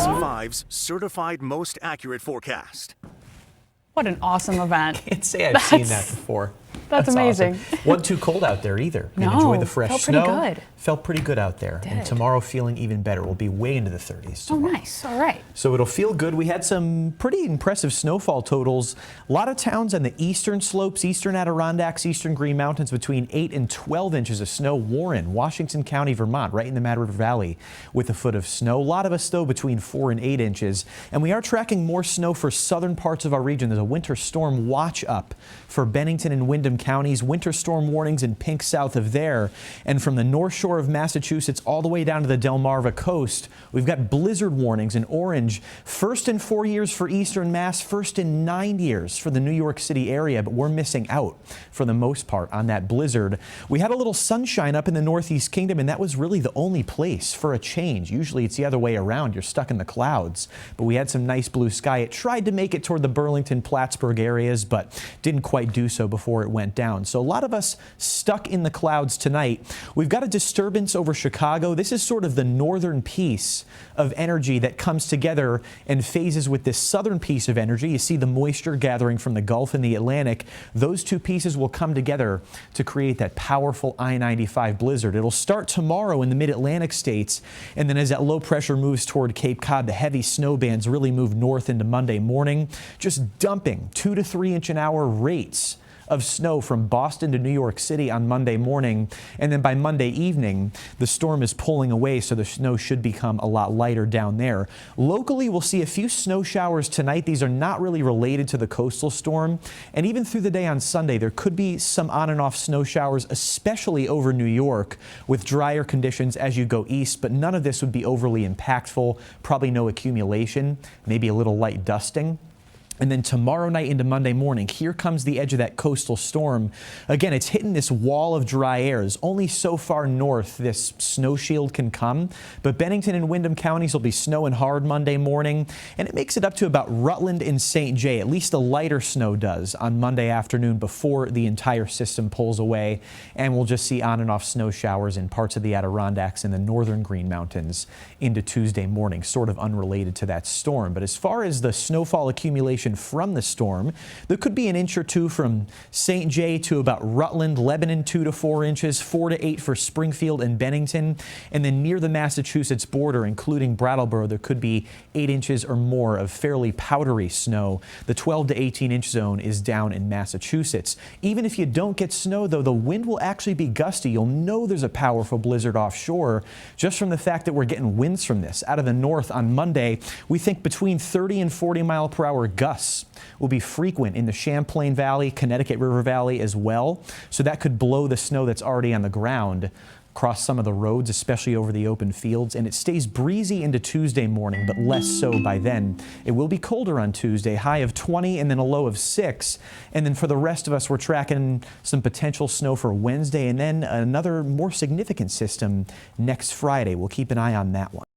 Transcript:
KX5's certified most accurate forecast. What an awesome event. Can't say I've seen that before. That's amazing. Awesome. Wasn't too cold out there either. You No, enjoy the fresh felt snow. pretty good. Felt pretty good out there. And Did. tomorrow feeling even better. We'll be way into the 30s tomorrow. Oh, nice. All right. So it'll feel good. We had some pretty impressive snowfall totals. A lot of towns on the eastern slopes, eastern Adirondacks, eastern Green Mountains, between 8 and 12 inches of snow. Warren, Washington County, Vermont, right in the Mad River Valley with a foot of snow. A lot of us, though, between 4 and 8 inches. And we are tracking more snow for southern parts of our region. There's a winter storm watch up for Bennington and Windham counties. Winter storm warnings in pink south of there. And from the north shore of Massachusetts all the way down to the Delmarva coast, we've got blizzard warnings in orange. First in 4 years for eastern Mass, first in 9 years for the New York City area, but we're missing out for the most part on that blizzard. We had a little sunshine up in the Northeast Kingdom, and that was really the only place for a change. Usually it's the other way around. You're stuck in the clouds, but we had some nice blue sky. It tried to make it toward the Burlington, Plattsburgh areas, but didn't quite do so before it went down. So a lot of us stuck in the clouds tonight. We've got a disturbance over Chicago. This is sort of the northern piece of energy that comes together and phases with this southern piece of energy. You see the moisture gathering from the Gulf and the Atlantic. Those two pieces will come together to create that powerful I-95 blizzard. It'll start tomorrow in the mid-Atlantic states, and then as that low pressure moves toward Cape Cod, the heavy snow bands really move north into Monday morning, just dumping 2 to 3 inch an hour rates of snow from Boston to New York City on Monday morning. And then by Monday evening, the storm is pulling away, so the snow should become a lot lighter down there. Locally, we'll see a few snow showers tonight. These are not really related to the coastal storm. And even through the day on Sunday, there could be some on and off snow showers, especially over New York, with drier conditions as you go east. But none of this would be overly impactful. Probably no accumulation, maybe a little light dusting. And then tomorrow night into Monday morning, here comes the edge of that coastal storm. Again, it's hitting this wall of dry air. There's only so far north this snow shield can come. But Bennington and Windham counties will be snowing hard Monday morning. And it makes it up to about Rutland and St. Jay. At least the lighter snow does on Monday afternoon before the entire system pulls away. And we'll just see on and off snow showers in parts of the Adirondacks and the northern Green Mountains into Tuesday morning, sort of unrelated to that storm. But as far as the snowfall accumulation from the storm, there could be an inch or two from St. Jay to about Rutland, Lebanon 2 to 4 inches, 4 to 8 for Springfield and Bennington, and then near the Massachusetts border, including Brattleboro, there could be 8 inches or more of fairly powdery snow. The 12 to 18 inch zone is down in Massachusetts. Even if you don't get snow, though, the wind will actually be gusty. You'll know there's a powerful blizzard offshore just from the fact that we're getting winds from this out of the north on Monday. We think between 30 and 40 mile per hour gusts will be frequent in the Champlain Valley, Connecticut River Valley as well. So that could blow the snow that's already on the ground across some of the roads, especially over the open fields. And it stays breezy into Tuesday morning, but less so by then. It will be colder on Tuesday, high of 20 and then a low of 6. And then for the rest of us, we're tracking some potential snow for Wednesday and then another more significant system next Friday. We'll keep an eye on that one.